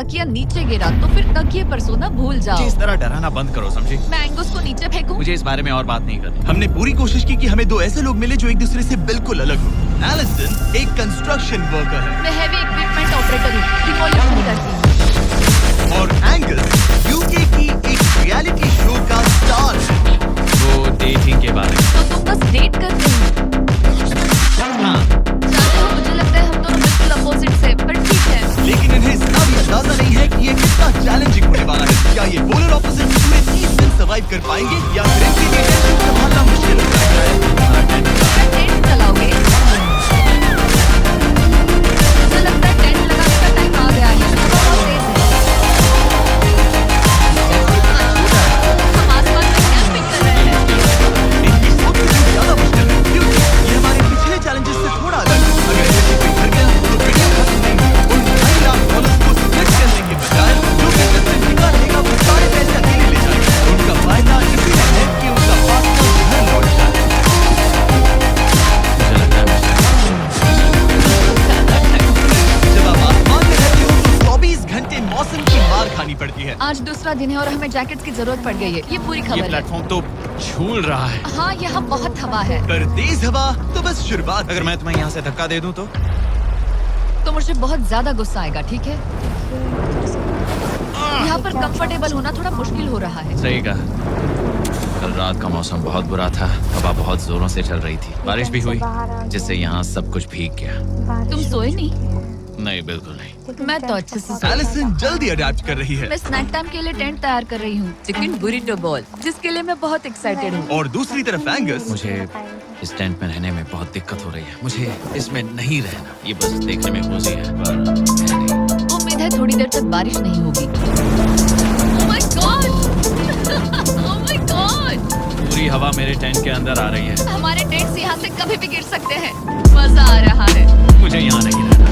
तकिया नीचे गिरा तो फिर तकिए पर सोना भूल जाओ। इस तरह डराना बंद करो, समझी? मैं एंगस को नीचे फेंकूं? मुझे इस बारे में और बात नहीं करनी। हमने पूरी कोशिश की कि हमें दो ऐसे लोग मिले जो एक दूसरे से बिल्कुल अलग हो। एलिसन एक कंस्ट्रक्शन वर्कर है मैं हेवी इक्विपमेंट ऑपरेटर हूँ, डिमोलिशन करती हूँ। और एंगस यूके की एक रियलिटी शो का स्टार है। वो डेटिंग के बारे में। तो तुम बस डेट करते हो? हाँ, जानते हो, मुझे लगता है हम दोनों बिल्कुल अपोजिट से, पर ठीक है। लेकिन इन्हें इसका भी अंदाजा नहीं है कि ये कितना चैलेंजिंग होने वाला है। क्या ये पोलर ऑपोजिट पूरे 30 दिन सर्वाइव कर पाएंगे या फिर इनके लिए टेंशन संभालना मुश्किल हो जाएगा? क्या टेंट चलाओगे? मुझे लगता है टेंट लगाने का टाइम आ गया है। बहुत तेज है। हम आसमान में कैंपिंग कर रहे हैं। इनकी सोच से ज्यादा मुश्किल है क्योंकि ये हमारे पिछले चैलेंजेस से थोड़ा अलग है। अगर इन्हें कोई घर गया तो वीडियो खत्म नहीं। उन $2.5 को स्प्लिट करने के बजाय जो कि जिससे निकालने का वो सारे पैसे अकेले ले जाएंगे। उनका फायदा इसी में है कि उनका पार्टनर घर लौट जाए। मुझे लगता है जब आप आसमान में रहते हो तो 24 घंटे मौसम की मार खानी पड़ती है। आज दूसरा दिन है और हमें जैकेट्स की जरूरत पड़ गई है। ये पूरी ये खबर है। प्लेटफॉर्म तो झूल रहा है। हाँ, यहाँ बहुत हवा है। पर तेज हवा तो बस शुरुआत। अगर मैं तुम्हें यहाँ से धक्का दे दूं तो मुझे बहुत ज्यादा गुस्सा आएगा, ठीक है? यहाँ पर कंफर्टेबल होना थोड़ा मुश्किल हो रहा है। सही कहा। कल रात का मौसम बहुत बुरा था, हवा बहुत जोरों से चल रही थी, बारिश भी हुई जिससे यहाँ सब कुछ भीग गया। तुम सोए नहीं? नहीं, बिल्कुल नहीं। मैं तो अच्छे से सोई। एलिसन जल्दी अडेप्ट कर रही है। मैं स्नैक टाइम के लिए टेंट तैयार कर रही हूँ, चिकन बुरिटो बॉल, जिसके लिए मैं बहुत एक्साइटेड हूँ। और दूसरी तरफ एंगस मुझे इस टेंट में रहने में बहुत दिक्कत हो रही है। मुझे इसमें नहीं रहना। ये बस देखने में कोजी है, पर है नहीं। उम्मीद है थोड़ी देर तक बारिश नहीं होगी। Oh my God! Oh my God! पूरी हवा मेरे टेंट के अंदर आ रही है। हमारे टेंट्स यहाँ से कभी भी गिर सकते हैं। मजा आ रहा है। मुझे यहाँ नहीं रहना।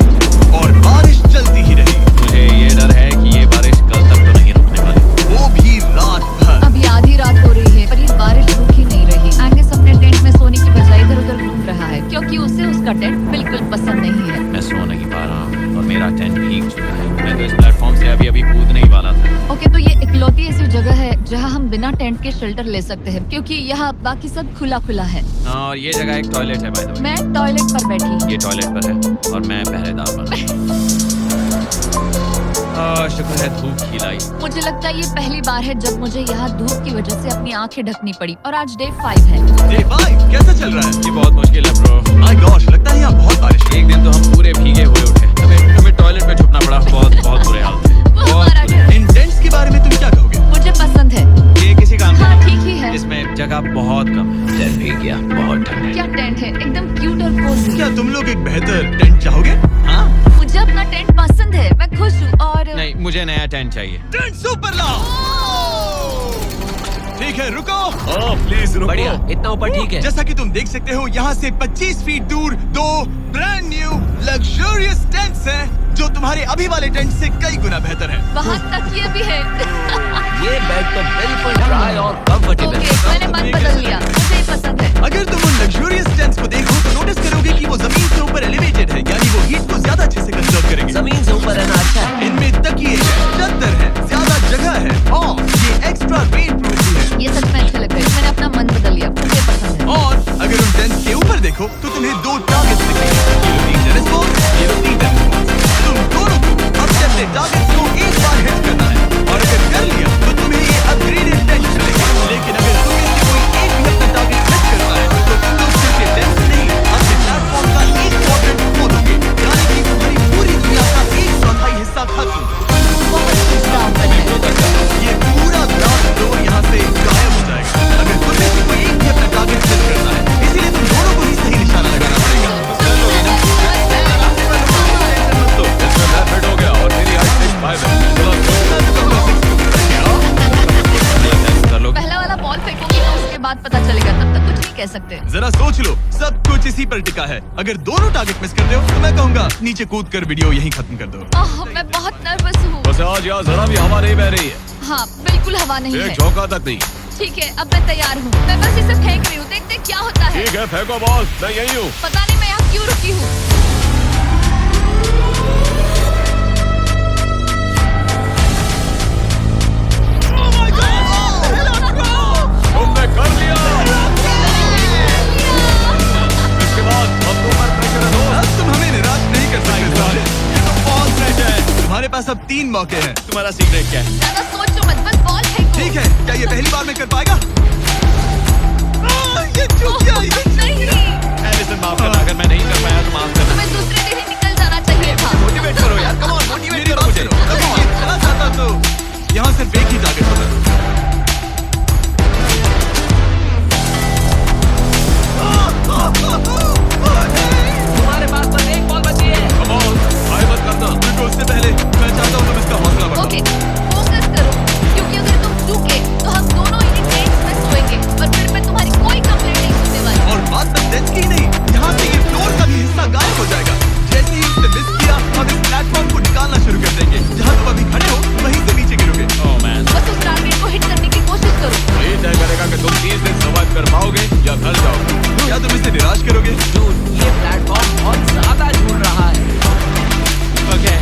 और बारिश चलती ही रही। मुझे ये डर है कि ये बारिश कल तक तो नहीं रुकने वाली। वो भी रात भर। अभी आधी रात हो रही है पर ये बारिश रुक ही नहीं रही। एंगस अपने टेंट में सोने की बजाय इधर-उधर घूम रहा है क्योंकि उसे उसका टेंट बिल्कुल पसंद नहीं है। मैं सो नहीं पा रहा हूँ और मेरा टेंट भीग चुका है। मैं तो इस प्लेटफॉर्म से अभी कूदने ही वाला था। ओके, तो ये इकलौती ऐसी जगह है जहाँ हम बिना टेंट के शेल्टर ले सकते हैं क्योंकि यहाँ बाकी सब खुला खुला है। और ये जगह एक टॉयलेट है बाय द वे। मैं टॉयलेट पर बैठी। ये टॉयलेट पर है और मैं पहरेदार बना। शुक्र है धूप खिलाई। मुझे लगता है ये पहली बार है जब मुझे यहाँ धूप की वजह से अपनी आंखें ढकनी पड़ी और आज डे 5 है। डे 5 कैसा चल रहा है? ये बहुत मुश्किल है ब्रो। माय गॉश, लगता है यहाँ बहुत बारिश है। एक दिन तो हम पूरे भीगे हुए उठे। हमें टॉयलेट में छुपना पड़ा। बहुत बुरे हाल थे। वो हमारा घर है। इन टेंट्स के बारे में तुम क्या कहोगे? मुझे पसंद है। ये किसी काम का हाँ, नहीं। ठीक ही है। इसमें जगह बहुत कम है। टेंट भीग गया, बहुत ठंड है। क्या टेंट है, एकदम क्यूट और कोजी। क्या तुम लोग एक बेहतर टेंट चाहोगे? हाँ? मुझे अपना टेंट पसंद है, मैं खुश हूँ और नहीं, मुझे नया टेंट चाहिए। टेंट सुपर लाओ। ठीक है, रुको। प्लीज रुको। बढ़िया, इतना ऊपर ठीक है। जैसा कि तुम देख सकते हो यहाँ से 25 फीट दूर 2 ब्रांड न्यू लग्जरियस टेंट्स हैं जो तुम्हारे अभी वाले टेंट से कई गुना बेहतर है। वहाँ तकिए भी है। ये बेड तो बिल्कुल ड्राई और कंफर्टेबल ओके, मैंने मन बदल लिया, मुझे ये पसंद है। अगर तुम उन लग्जरियस टेंट्स को देखो तो नोटिस करोगे कि वो जमीन से ऊपर एलिवेटेड है, यानी वो हीट को ज्यादा अच्छे से कंजर्व करेंगे। जमीन से ऊपर रहना अच्छा है। इनमें तकिए हैं, चादर है, ज्यादा जगह है और ये एक्स्ट्रा रेन प्रूफ भी है। ये सच में अच्छे लग रहे हैं, मैंने अपना मन बदल लिया, मुझे पसंद है। और अगर उन टेंट्स के ऊपर देखो तो तुम्हें 2 टारगेट्स दिखेंगे। ये 3 टेनिस बॉल, ये 3 टेनिस बॉल। तुम दोनों को अब अपने टारगेट्स को एक बार हिट करना है और अगर कर लिया तो तुम्हें ये अपग्रेडेड टेंट मिलेगा। लेकिन अगर तुम में से कोई एक भी अपना टारगेट मिस करता है तो तुम लोग सिर्फ ये टेंट्स नहीं, अपने प्लेटफॉर्म का एक क्वाड्रेंट खो दोगे, यानी कि तुम्हारी पूरी दुनिया का 1/4 हिस्सा खत्म। बहुत गुस्सा आता है। ये पूरा ग्राउंड फ्लोर यहाँ से गायब हो जाएगा अगर तुम में से कोई एक भी अपना टारगेट मिस करता है। इसीलिए तुम दोनों को ही सही निशाना लगाना पड़ेगा। हो गया और मेरी हाइट 6'5" कर लो। पहला वाला बॉल फेंकोगे तो उसके बाद पता चलेगा, तब तक कुछ नहीं कह सकते। जरा सोच लो, सब कुछ इसी पर टिका है। अगर दोनों टारगेट मिस करते हो तो मैं कहूँगा नीचे कूद कर वीडियो यहीं खत्म कर दो। ओह, मैं बहुत नर्वस हूँ। बस आज यहाँ जरा भी हवा नहीं बह रही है। हाँ, बिल्कुल हवा नहीं है। एक झोंका तक नहीं। ठीक है, अब मैं तैयार हूँ। मैं बस इसे फेंक रही हूँ, देखते क्या होता है। ठीक है, फेंको बॉल, मैं यही हूँ। पता नहीं मैं यहाँ क्यों रुकी हूँ। कर लिया। इसके बाद अब तुम पर प्रेशर है दोस्त। अब तुम हमें निराश नहीं कर सकते साले। ये तो फॉल्स रेट है। तुम्हारे पास अब 3 मौके हैं। तुम्हारा सीक्रेट क्या है? ज्यादा सोचो मत, बस बॉल फेंको। ठीक है, क्या ये पहली बार में कर पाएगा? ये चूक गया, ये चूक नहीं, गया। एलिसन माफ करना, अगर मैं नहीं कर पाया तो माफ करना। तुम्हें दूसरे दिन ही निकल जाना चाहिए था। मोटिवेट करो यार, कम ऑन मोटिवेट मेरी करो बात मुझे। सुनो, अगर ये चला जाता तो यहाँ सिर्फ एक ही टारगेट होता। तुम्हारे पास बस एक बॉल बची है। Come on, हाय मत करना। देखो, उससे पहले मैं चाहता हूँ तुम इसका हौसला बढ़ाओ। ओके, फोकस करो, क्योंकि अगर तुम चूके तो हम दोनों इन्हीं टेंट्स में सोएंगे और फिर मैं तुम्हारी कोई कंप्लेंट नहीं सुनने वाली। और बात बस टेंस की नहीं, यहाँ से ये फ्लोर का भी हिस्सा गायब हो जाएगा। जैसे ही इसने मिस किया, हम इस प्लेटफॉर्म को निकालना शुरू कर देंगे। जहाँ तुम अभी खड़े हो, वहीं से नीचे गिरोगे। ओह मैन, बस उस टारगेट को हिट करने की कोशिश करो। ये तय करेगा कि तुम 30 दिन सर्वाइव कर पाओगे या घर जाओगे। क्या तुम इसे निराश करोगे? Dude, ये प्लेटफॉर्म बहुत ज्यादा झूल रहा है। ओके